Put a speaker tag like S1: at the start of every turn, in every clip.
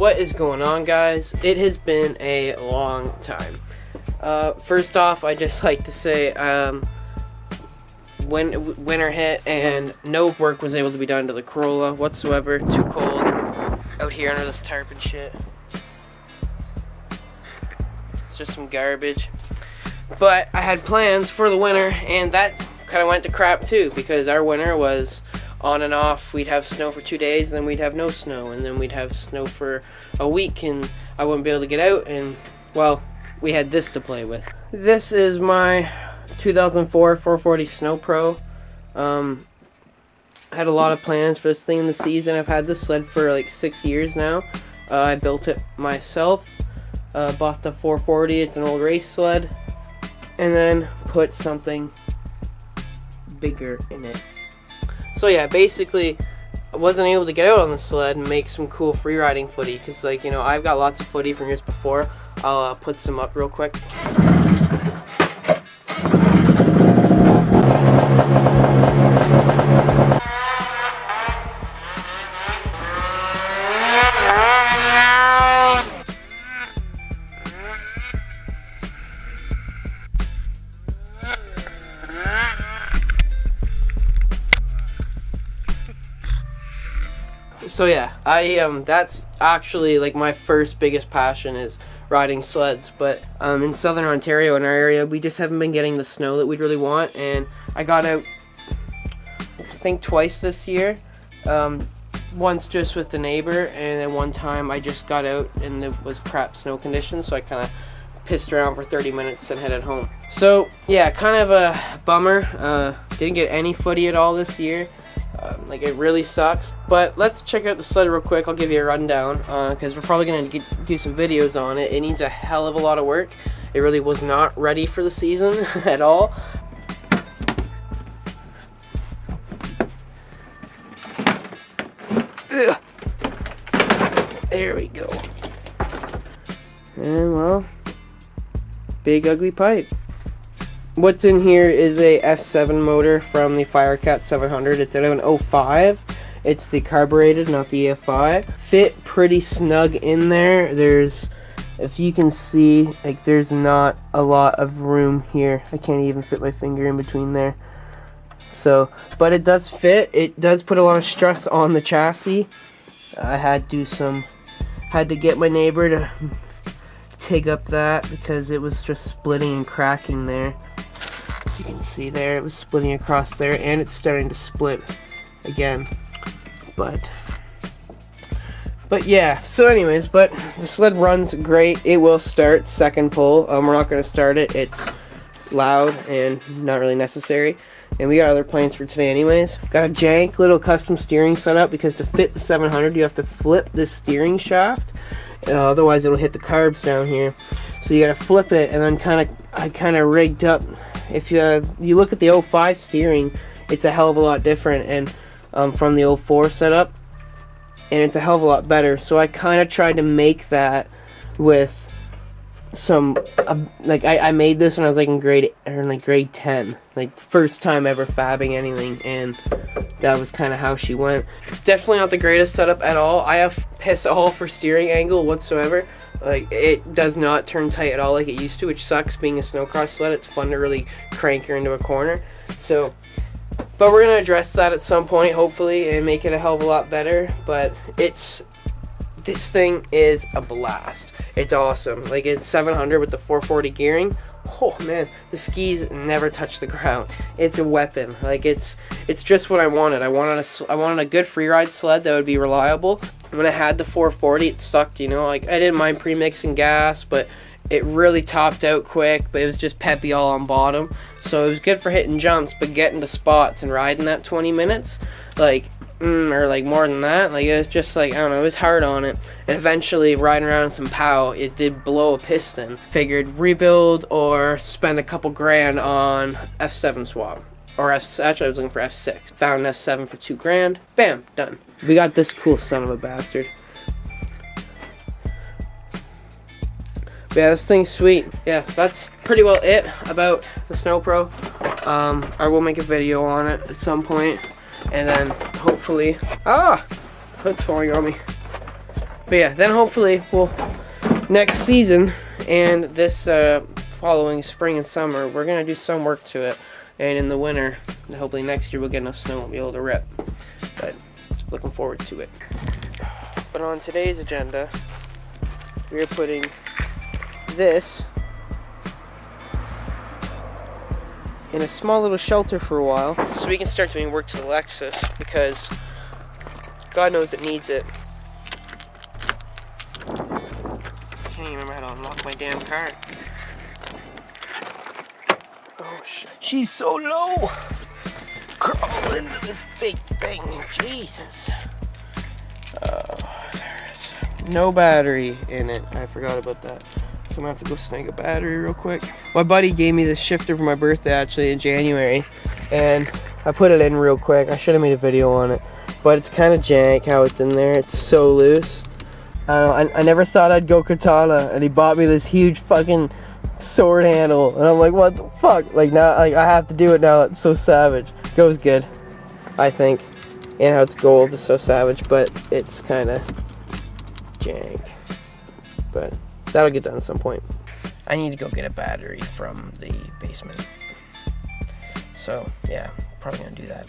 S1: What is going on, guys? It has been a long time. First off, I just like to say when winter hit and no work was able to be done to the Corolla whatsoever. Too cold out here under this tarp and shit. It's just some garbage. But I had plans for the winter, and that kind of went to crap too, because our winter was on and off. We'd have snow for 2 days, and then we'd have no snow, and then we'd have snow for a week, and I wouldn't be able to get out, and well, we had this to play with. This is my 2004 440 Snopro. I had a lot of plans for this thing in the season. I've had this sled for like 6 years now. I built it myself, bought the 440, it's an old race sled, and then put something bigger in it. So yeah, basically I wasn't able to get out on the sled and make some cool free riding footy, because like, you know, I've got lots of footy from years before. I'll put some up real quick. So yeah, that's actually like my first biggest passion is riding sleds. But in southern Ontario, in our area, we just haven't been getting the snow that we'd really want. And I got out, I think, twice this year. Once just with the neighbor, and then one time I just got out and it was crap snow conditions, so I kind of pissed around for 30 minutes and headed home. So yeah, kind of a bummer. Didn't get any footy at all this year. Like, it really sucks. But let's check out the sled real quick. I'll give you a rundown, because we're probably going to do some videos on it. It needs a hell of a lot of work. It really was not ready for the season at all. Ugh. There we go. And well, big ugly pipe. What's in here is a F7 motor from the Firecat 700. It's out of an 05. It's the carbureted, not the EFI. Fit pretty snug in there. There's, if you can see, like, there's not a lot of room here. I can't even fit my finger in between there. So, but it does fit. It does put a lot of stress on the chassis. I had to get my neighbor to take up that because it was just splitting and cracking there. You can see there, it was splitting across there, and it's starting to split again. But yeah, so anyways, but the sled runs great. It will start second pull. We're not going to start it. It's loud and not really necessary. And we got other plans for today anyways. Got a jank little custom steering set up, because to fit the 700 you have to flip this steering shaft. Otherwise it'll hit the carbs down here. So you gotta flip it, and then I kind of rigged up. If you look at the 05 steering, it's a hell of a lot different, and from the 04 setup, and it's a hell of a lot better. So I kind of tried to make that with some like I made this when I was like in grade 10, like first time ever fabbing anything, and that was kind of how she went. It's definitely not the greatest setup at all. I have piss all for steering angle whatsoever. Like, it does not turn tight at all like it used to, which sucks. Being a snowcross sled, it's fun to really crank her into a corner. So, but we're gonna address that at some point, hopefully, and make it a hell of a lot better. But this thing is a blast. It's awesome. Like, it's 700 with the 440 gearing. Oh man, the skis never touch the ground. It's a weapon. Like, it's just what I wanted. I wanted a good freeride sled that would be reliable. When I had the 440, it sucked, you know. Like, I didn't mind pre-mixing gas, but it really topped out quick. But it was just peppy all on bottom, so it was good for hitting jumps, but getting to spots and riding that 20 minutes, like, or like more than that, like, it was just like, I don't know, it was hard on it. And eventually, riding around in some POW, it did blow a piston. Figured rebuild or spend a couple grand on F7 swap. Or actually I was looking for F6. Found an F7 for $2,000. Bam, done. We got this cool son of a bastard. But yeah, this thing's sweet. Yeah, that's pretty well it about the Snopro. I will make a video on it at some point. And then hopefully, hood's falling on me. But yeah, then hopefully we'll next season and this following spring and summer, we're gonna do some work to it, and in the winter, hopefully next year we'll get enough snow and be able to rip. But looking forward to it. But on today's agenda, we're putting this in a small little shelter for a while, so we can start doing work to the Lexus, because God knows it needs it. I can't even remember how to unlock my damn car. Oh shit. She's so low! Crawl into this big thing, Jesus. There's no battery in it. I forgot about that. So I'm gonna have to go snag a battery real quick. My buddy gave me this shifter for my birthday actually in January, and I put it in real quick. I should have made a video on it, but it's kind of jank how it's in there. It's so loose. I never thought I'd go katana, and he bought me this huge fucking sword handle, and I'm like, what the fuck? Like now, like I have to do it now. It's so savage. Goes good, I think. And how it's gold is so savage, but it's kind of jank. But that'll get done at some point. I need to go get a battery from the basement. So yeah, probably gonna do that.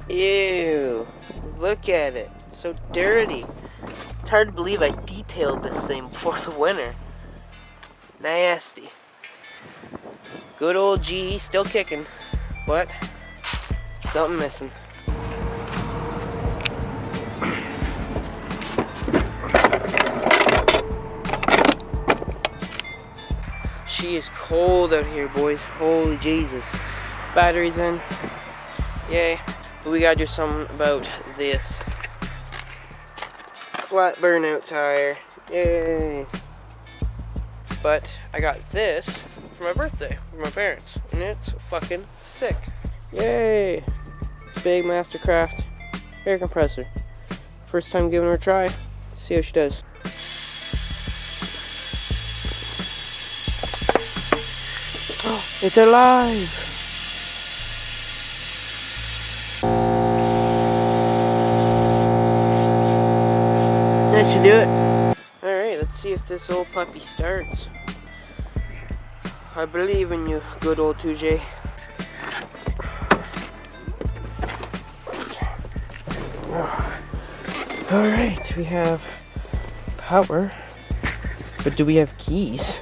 S1: Ew, look at it. It's so dirty. It's hard to believe I detailed this thing before the winter. Nasty. Good old G, still kicking. What? Something missing. She is cold out here, boys. Holy Jesus. Batteries in. Yay. But we gotta do something about this. Flat burnout tire. Yay. But I got this for my birthday from my parents, and it's fucking sick. Yay. Big Mastercraft air compressor. First time giving her a try. See how she does. Oh, it's alive. That should do it. Alright, let's see if this old puppy starts. I believe in you, good old 2J. Alright, we have power, but do we have keys?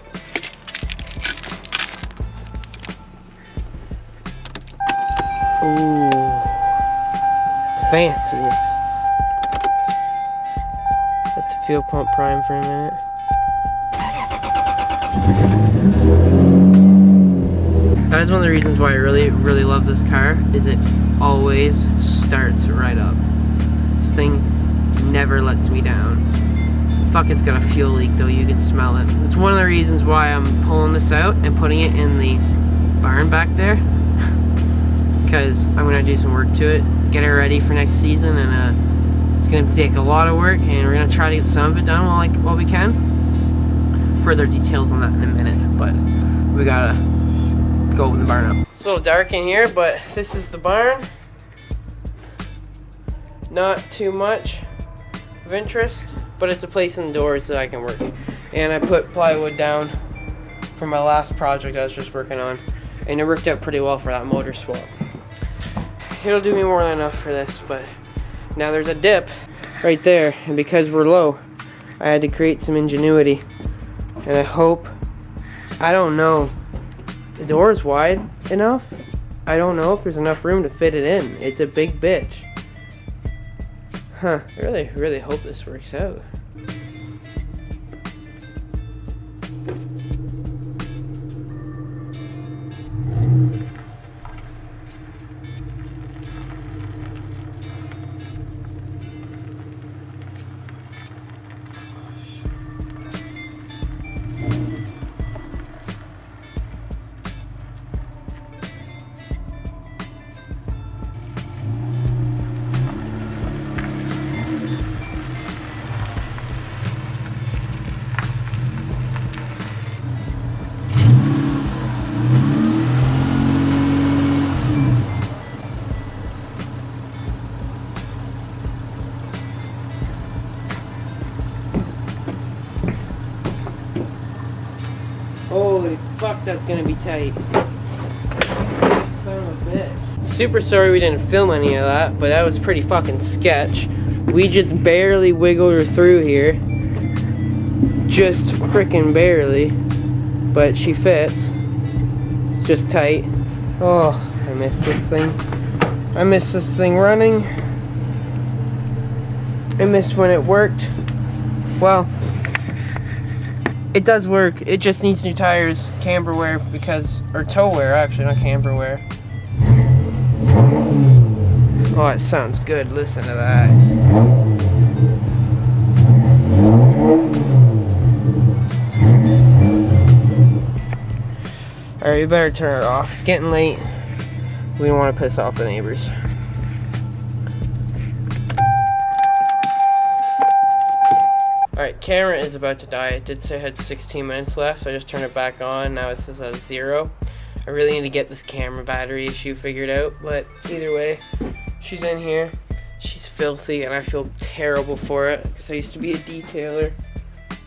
S1: Ooh, fanciness. Let the fuel pump prime for a minute. That is one of the reasons why I really love this car, is it always starts right up. This thing never lets me down. Fuck, it's got a fuel leak though, you can smell it. It's one of the reasons why I'm pulling this out and putting it in the barn back there. Because I'm gonna do some work to it, get it ready for next season, and it's gonna take a lot of work, and we're gonna try to get some of it done while we can. Further details on that in a minute, but we gotta go open the barn up. It's a little dark in here, but this is the barn. Not too much of interest, but it's a place indoors that I can work. And I put plywood down for my last project I was just working on, and it worked out pretty well for that motor swap. It'll do me more than enough for this, but now there's a dip right there, and because we're low, I had to create some ingenuity. And I hope, I don't know, the door is wide enough. I don't know if there's enough room to fit it in. It's a big bitch. Huh, I really hope this works out. it's gonna be tight. Son of a bitch. Super sorry we didn't film any of that, but that was pretty fucking sketch. We just barely wiggled her through here. Just freaking barely. But she fits. It's just tight. Oh, I miss this thing. I miss this thing running. I missed when it worked. Well, it does work. It just needs new tires, camber wear, because, or toe wear actually, not camber wear. Oh, it sounds good. Listen to that. Alright, we better turn it off. It's getting late. We don't want to piss off the neighbors. Alright, camera is about to die. It did say it had 16 minutes left. I just turned it back on. Now it says at 0. I really need to get this camera battery issue figured out. But either way, she's in here. She's filthy and I feel terrible for it. Because I used to be a detailer.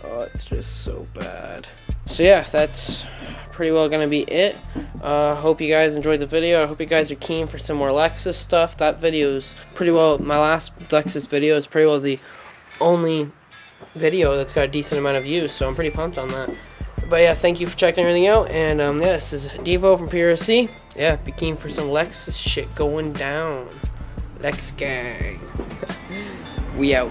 S1: Oh, it's just so bad. So yeah, that's pretty well gonna be it. Hope you guys enjoyed the video. I hope you guys are keen for some more Lexus stuff. That video is pretty well, my last Lexus video is pretty well the only video that's got a decent amount of views, so I'm pretty pumped on that. But yeah, thank you for checking everything out, and yeah, this is Devo from PRC. Yeah, be keen for some Lexus shit going down. Lex gang. We out.